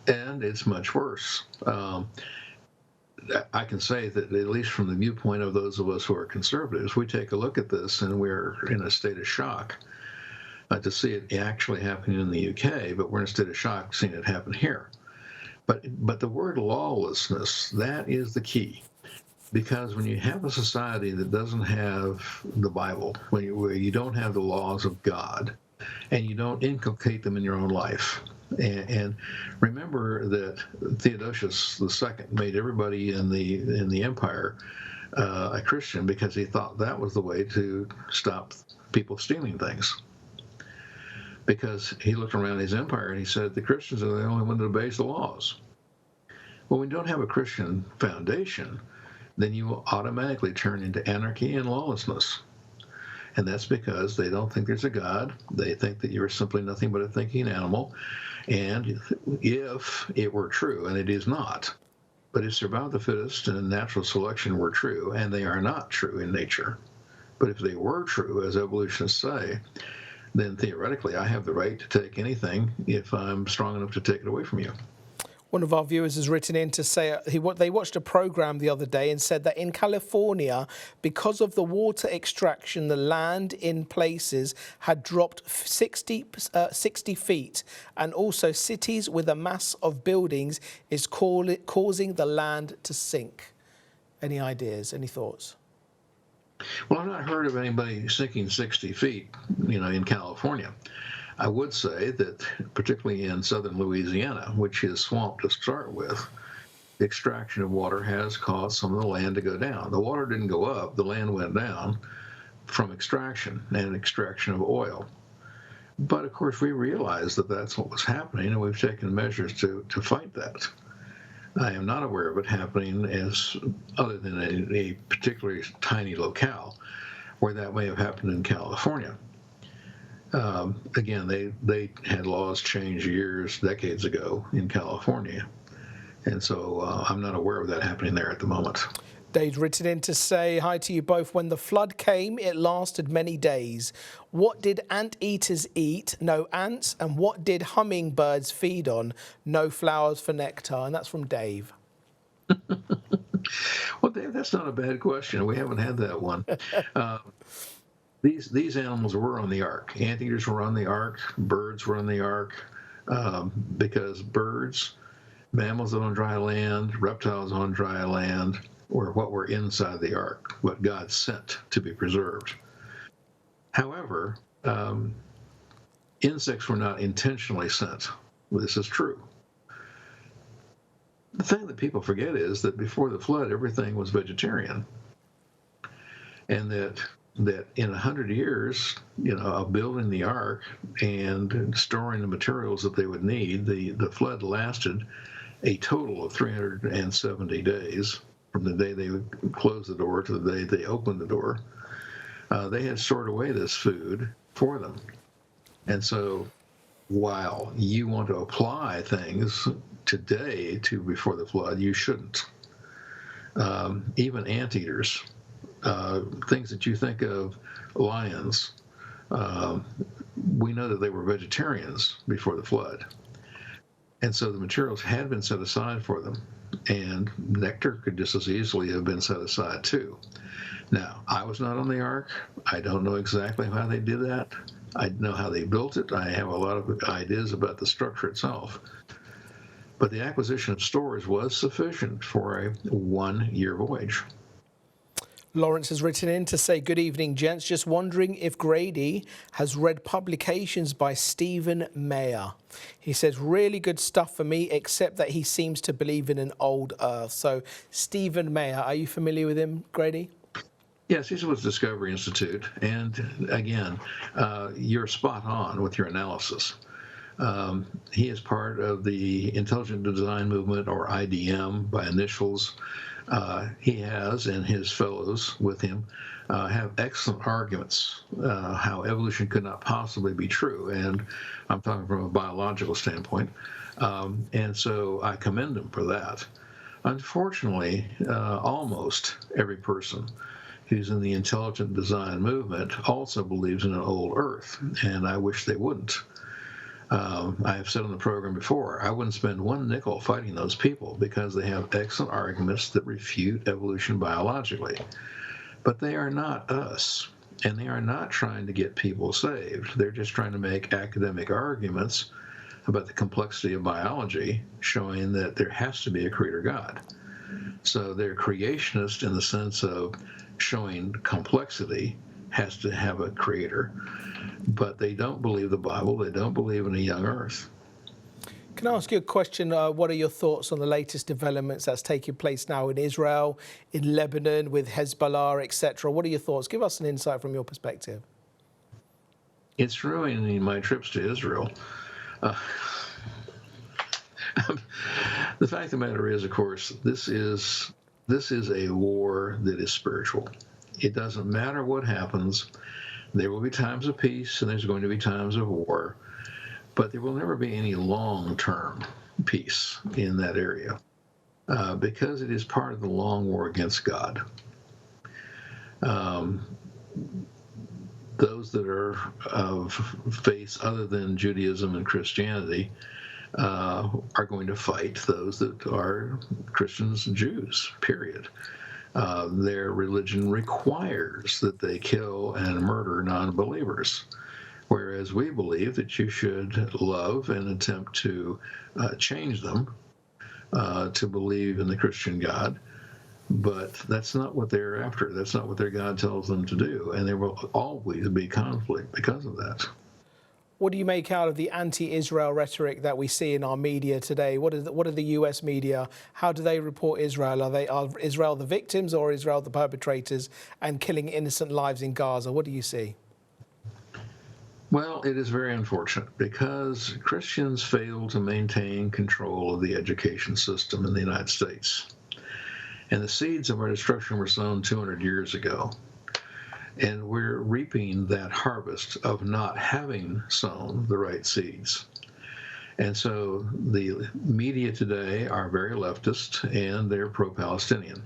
and it's much worse. I can say that, at least from the viewpoint of those of us who are conservatives, we take a look at this and we're in a state of shock to see it actually happening in the UK, but we're in a state of shock seeing it happen here. But the word lawlessness, that is the key. Because when you have a society that doesn't have the Bible, where you don't have the laws of God, and you don't inculcate them in your own life. And remember that Theodosius II made everybody in the empire a Christian because he thought that was the way to stop people stealing things. Because he looked around his empire and he said the Christians are the only one that obeys the laws. Well, when you don't have a Christian foundation, then you will automatically turn into anarchy and lawlessness. And that's because they don't think there's a God. They think that you're simply nothing but a thinking animal. And if it were true, and it is not, but if survival of the fittest and natural selection were true, and they are not true in nature, but if they were true, as evolutionists say, then theoretically I have the right to take anything if I'm strong enough to take it away from you. One of our viewers has written in to say they watched a program the other day and said that in California, because of the water extraction, the land in places had dropped 60 feet. And also cities with a mass of buildings is causing the land to sink. Any ideas, any thoughts? Well, I've not heard of anybody sinking 60 feet, in California. I would say that, particularly in southern Louisiana, which is swamp to start with, the extraction of water has caused some of the land to go down. The water didn't go up, the land went down from extraction and extraction of oil. But of course, we realized that that's what was happening, and we've taken measures to fight that. I am not aware of it happening other than a particularly tiny locale where that may have happened in California. Again, they had laws change decades ago in California. And so I'm not aware of that happening there at the moment. Dave's written in to say, hi to you both. When the flood came, it lasted many days. What did anteaters eat? No ants. And what did hummingbirds feed on? No flowers for nectar. And that's from Dave. Well, Dave, that's not a bad question. We haven't had that one. These animals were on the ark. Anteaters were on the ark. Birds were on the ark because birds, mammals on dry land, reptiles on dry land, were what were inside the ark, what God sent to be preserved. However, insects were not intentionally sent. This is true. The thing that people forget is that before the flood, everything was vegetarian, and that in 100 years, of building the ark and storing the materials that they would need, the flood lasted a total of 370 days from the day they would close the door to the day they opened the door. They had stored away this food for them. And so while you want to apply things today to before the flood, you shouldn't. Even anteaters, things that you think of, lions, we know that they were vegetarians before the flood. And so the materials had been set aside for them, and nectar could just as easily have been set aside too. Now, I was not on the ark. I don't know exactly how they did that. I know how they built it. I have a lot of ideas about the structure itself. But the acquisition of stores was sufficient for a 1-year voyage. Lawrence has written in to say, good evening, gents. Just wondering if Grady has read publications by Stephen Meyer. He says, really good stuff for me, except that he seems to believe in an old earth. So, Stephen Meyer, are you familiar with him, Grady? Yes, he's with Discovery Institute. And again, you're spot on with your analysis. He is part of the Intelligent Design Movement, or IDM by initials. He has, and his fellows with him, have excellent arguments how evolution could not possibly be true. And I'm talking from a biological standpoint. And so I commend him for that. Unfortunately, almost every person who's in the intelligent design movement also believes in an old earth, and I wish they wouldn't. I have said on the program before, I wouldn't spend one nickel fighting those people because they have excellent arguments that refute evolution biologically. But they are not us, and they are not trying to get people saved. They're just trying to make academic arguments about the complexity of biology, showing that there has to be a creator God. So they're creationist in the sense of showing complexity has to have a creator, but they don't believe the Bible. They don't believe in a young earth. Can I ask you a question? What are your thoughts on the latest developments that's taking place now in Israel, in Lebanon, with Hezbollah, etc.? What are your thoughts? Give us an insight from your perspective. It's ruining my trips to Israel. The fact of the matter is, of course, this is a war that is spiritual. It doesn't matter what happens. There will be times of peace, and there's going to be times of war, but there will never be any long-term peace in that area because it is part of the long war against God. Those that are of faiths other than Judaism and Christianity are going to fight those that are Christians and Jews, period. Their religion requires that they kill and murder non-believers, whereas we believe that you should love and attempt to change them to believe in the Christian God. But that's not what they're after. That's not what their God tells them to do. And there will always be conflict because of that. What do you make out of the anti-Israel rhetoric that we see in our media today? What are the US media? How do they report Israel? Are Israel the victims or Israel the perpetrators and killing innocent lives in Gaza? What do you see? Well, it is very unfortunate because Christians fail to maintain control of the education system in the United States. And the seeds of our destruction were sown 200 years ago. And we're reaping that harvest of not having sown the right seeds. And so the media today are very leftist and they're pro-Palestinian.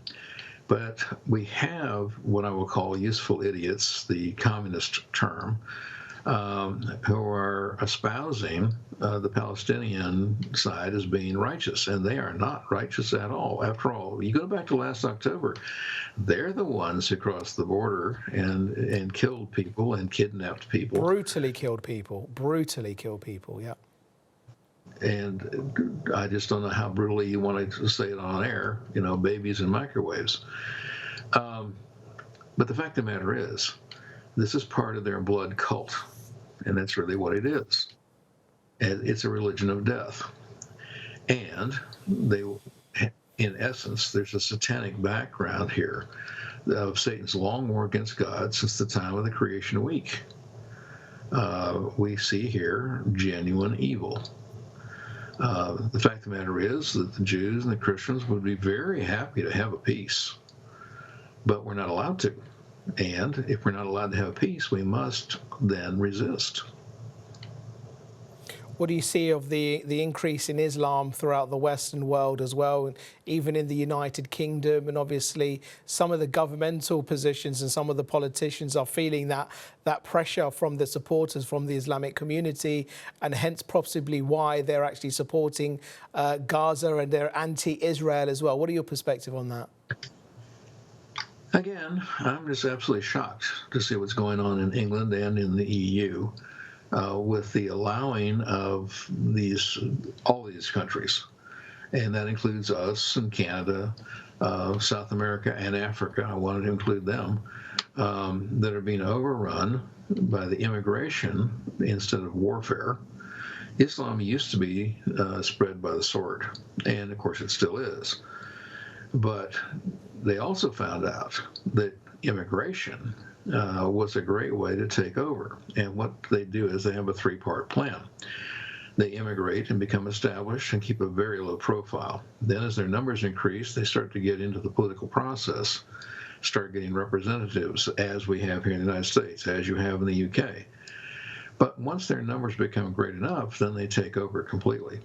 But we have what I will call useful idiots, the communist term, who are espousing the Palestinian side as being righteous, and they are not righteous at all. After all, you go back to last October, they're the ones who crossed the border and killed people and kidnapped people. Brutally killed people, yeah. And I just don't know how brutally you want to say it on air, babies in microwaves. But the fact of the matter is, this is part of their blood cult, and that's really what it is. And it's a religion of death. And in essence, there's a satanic background here of Satan's long war against God since the time of the creation week. We see here genuine evil. The fact of the matter is that the Jews and the Christians would be very happy to have a peace, but we're not allowed to. And if we're not allowed to have peace, we must then resist. What do you see of the increase in Islam throughout the Western world as well, and even in the United Kingdom? And obviously some of the governmental positions and some of the politicians are feeling that pressure from the supporters from the Islamic community, and hence possibly why they're actually supporting Gaza and they're anti-Israel as well. What are your perspective on that? Again, I'm just absolutely shocked to see what's going on in England and in the EU with the allowing of all these countries, and that includes us and Canada, South America and Africa. I wanted to include them that are being overrun by the immigration instead of warfare. Islam used to be spread by the sword, and of course it still is. But they also found out that immigration was a great way to take over. And what they do is they have a three-part plan. They immigrate and become established and keep a very low profile. Then as their numbers increase, they start to get into the political process, start getting representatives, as we have here in the United States, as you have in the UK. But once their numbers become great enough, then they take over completely.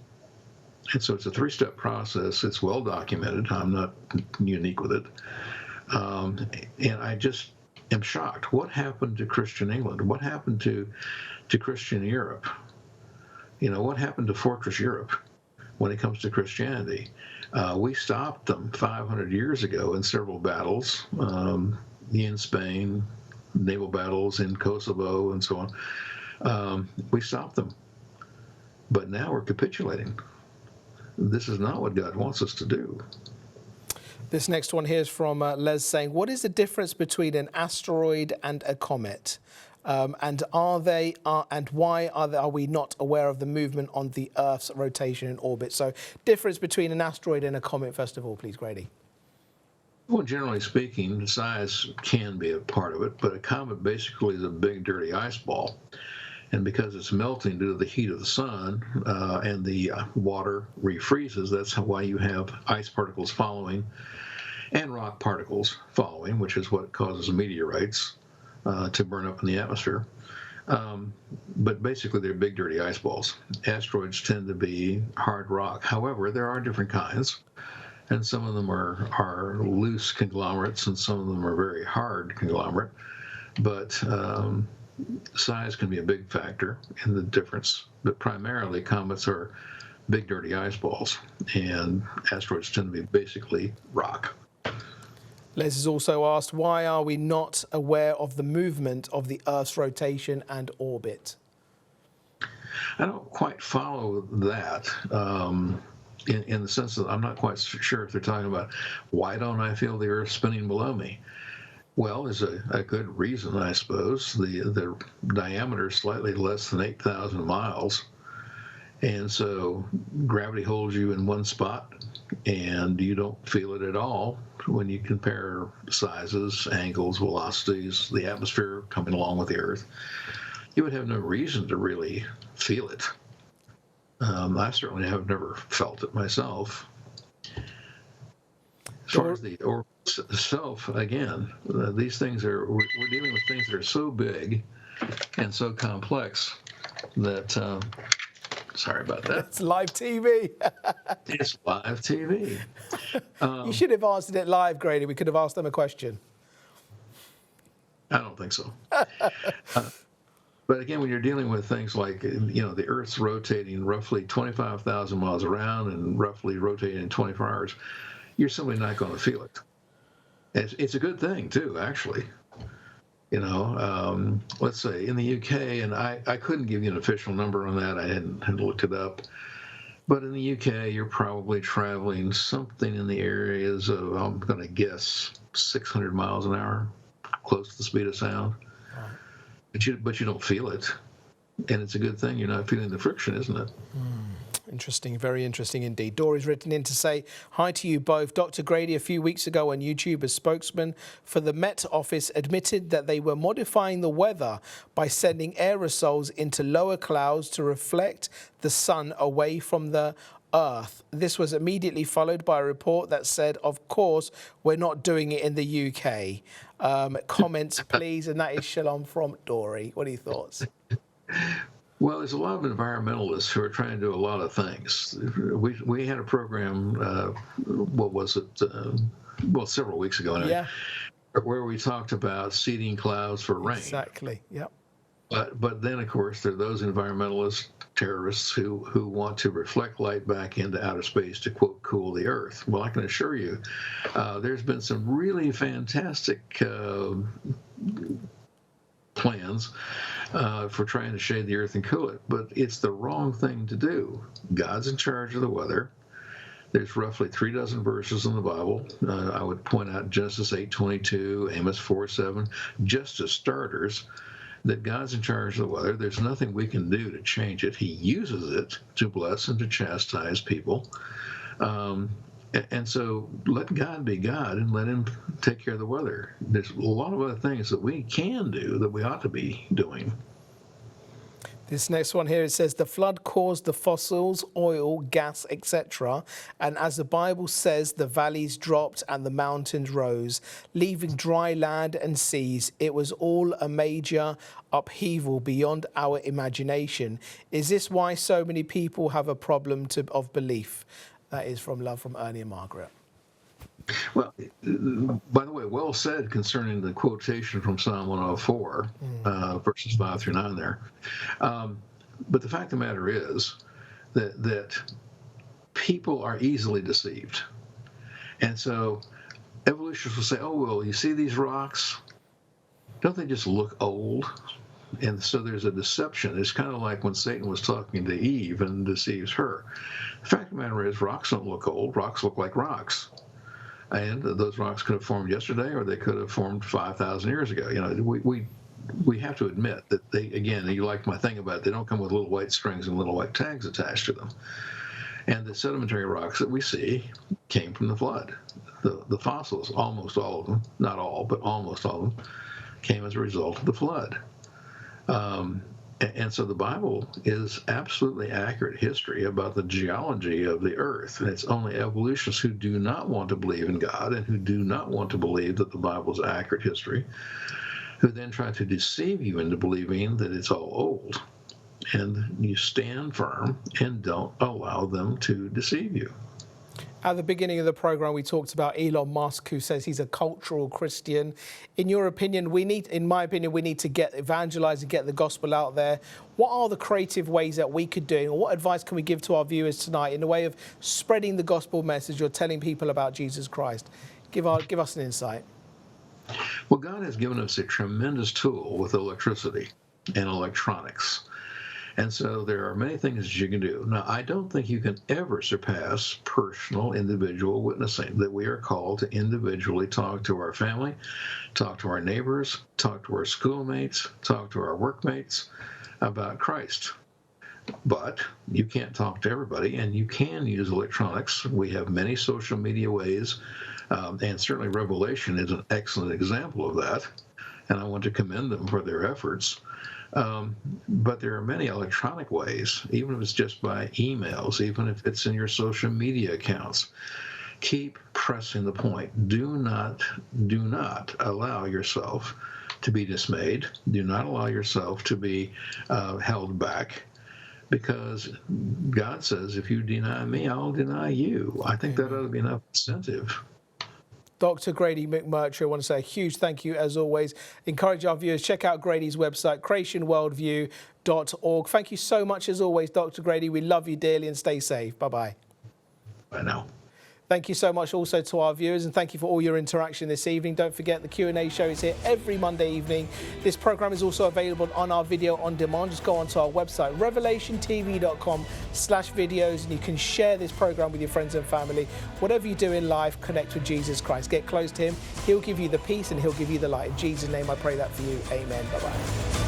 And so it's a three-step process. It's well documented. I'm not unique with it. And I just am shocked. What happened to Christian England? What happened to Christian Europe? what happened to Fortress Europe when it comes to Christianity? We stopped them 500 years ago in several battles, in Spain, naval battles in Kosovo, and so on. We stopped them. But now we're capitulating. This is not what God wants us to do. This next one here is from Les saying, what is the difference between an asteroid and a comet? And why are we not aware of the movement on the Earth's rotation and orbit? So difference between an asteroid and a comet, first of all, please, Grady. Well, generally speaking, size can be a part of it, but a comet basically is a big, dirty ice ball. And because it's melting due to the heat of the sun and the water refreezes, that's why you have ice particles following and rock particles following, which is what causes meteorites to burn up in the atmosphere. But basically, they're big, dirty ice balls. Asteroids tend to be hard rock. However, there are different kinds, and some of them are loose conglomerates, and some of them are very hard conglomerate. But size can be a big factor in the difference. But primarily, comets are big, dirty ice balls, and asteroids tend to be basically rock. Les has also asked, why are we not aware of the movement of the Earth's rotation and orbit? I don't quite follow that in the sense that I'm not quite sure if they're talking about why don't I feel the Earth spinning below me? Well, there's a good reason, I suppose. The diameter is slightly less than 8,000 miles. And so gravity holds you in one spot, and you don't feel it at all when you compare sizes, angles, velocities, the atmosphere coming along with the Earth. You would have no reason to really feel it. I certainly have never felt it myself. As far as the orb itself, again, these things we're dealing with things that are so big and so complex that, sorry about that. It's live TV. It's live TV. You should have answered it live, Grady. We could have asked them a question. I don't think so. But again, when you're dealing with things like, the Earth's rotating roughly 25,000 miles around and roughly rotating in 24 hours, you're simply not going to feel it. It's a good thing, too, actually. Let's say in the UK, and I couldn't give you an official number on that. I hadn't looked it up. But in the UK, you're probably traveling something in the areas of, I'm going to guess, 600 miles an hour, close to the speed of sound. But you don't feel it. And it's a good thing you're not feeling the friction, isn't it? Interesting, very interesting indeed. Dory's written in to say, hi to you both. Dr. Grady, a few weeks ago on YouTube, a spokesman for the Met Office admitted that they were modifying the weather by sending aerosols into lower clouds to reflect the sun away from the Earth. This was immediately followed by a report that said, of course, we're not doing it in the UK. Comments, please. And that is Shalom from Dory. What are your thoughts? Well, there's a lot of environmentalists who are trying to do a lot of things. We had a program, what was it? Several weeks ago now, Yeah. where we talked about seeding clouds for rain. Exactly. Yep. But then, of course, there are those environmentalist terrorists who want to reflect light back into outer space to, quote, cool the Earth. Well, I can assure you, there's been some really fantastic plans for trying to shade the Earth and cool it, but it's the wrong thing to do. God's in charge of the weather. There's roughly 36 verses in the Bible. I would point out Genesis 8:22, Amos 4:7, just as starters, that God's in charge of the weather. There's nothing we can do to change it. He uses it to bless and to chastise people. And so let God be God and let him take care of the weather. There's a lot of other things that we can do that we ought to be doing. This next one here, it says, the flood caused the fossils, oil, gas, etc. And as the Bible says, the valleys dropped and the mountains rose, leaving dry land and seas. It was all a major upheaval beyond our imagination. Is this why so many people have a problem of belief? That is from Love from Ernie and Margaret. Well, by the way, well said concerning the quotation from Psalm 104, verses 5 through 9 there. But the fact of the matter is that people are easily deceived. And so evolutionists will say, oh, well, you see these rocks? Don't they just look old? And so there's a deception. It's kind of like when Satan was talking to Eve and deceives her. The fact of the matter is, rocks don't look old. Rocks look like rocks. And those rocks could have formed yesterday, or they could have formed 5,000 years ago. You know, we have to admit that they, again, you like my thing about it, they don't come with little white strings and little white tags attached to them. And the sedimentary rocks that we see came from the flood. The fossils, almost all of them, not all, but almost all of them, came as a result of the flood. And so the Bible is absolutely accurate history about the geology of the earth. And it's only evolutionists who do not want to believe in God and who do not want to believe that the Bible is accurate history, who then try to deceive you into believing that it's all old. And you stand firm and don't allow them to deceive you. At the beginning of the program, we talked about Elon Musk, who says he's a cultural Christian. In your opinion, in my opinion, we need to evangelize and get the gospel out there. What are the creative ways that we could do? Or what advice can we give to our viewers tonight in the way of spreading the gospel message or telling people about Jesus Christ? Give us an insight. Well, God has given us a tremendous tool with electricity and electronics. And so there are many things that you can do. Now, I don't think you can ever surpass personal, individual witnessing, that we are called to individually talk to our family, talk to our neighbors, talk to our schoolmates, talk to our workmates about Christ. But you can't talk to everybody, and you can use electronics. We have many social media ways, and certainly Revelation is an excellent example of that, and I want to commend them for their efforts. But there are many electronic ways, even if it's just by emails, even if it's in your social media accounts. Keep pressing the point. Do not allow yourself to be dismayed. Do not allow yourself to be held back, because God says, if you deny me, I'll deny you. I think that ought to be enough incentive. Dr. Grady McMurtry, I want to say a huge thank you as always. Encourage our viewers, check out Grady's website, creationworldview.org. Thank you so much as always, Dr. Grady. We love you dearly and stay safe. Bye-bye. Bye now. Thank you so much also to our viewers, and thank you for all your interaction this evening. Don't forget the Q&A show is here every Monday evening. This program is also available on our video on demand. Just go onto our website, revelationtv.com/videos, and you can share this program with your friends and family. Whatever you do in life, connect with Jesus Christ. Get close to him. He'll give you the peace and he'll give you the light. In Jesus' name, I pray that for you. Amen. Bye-bye.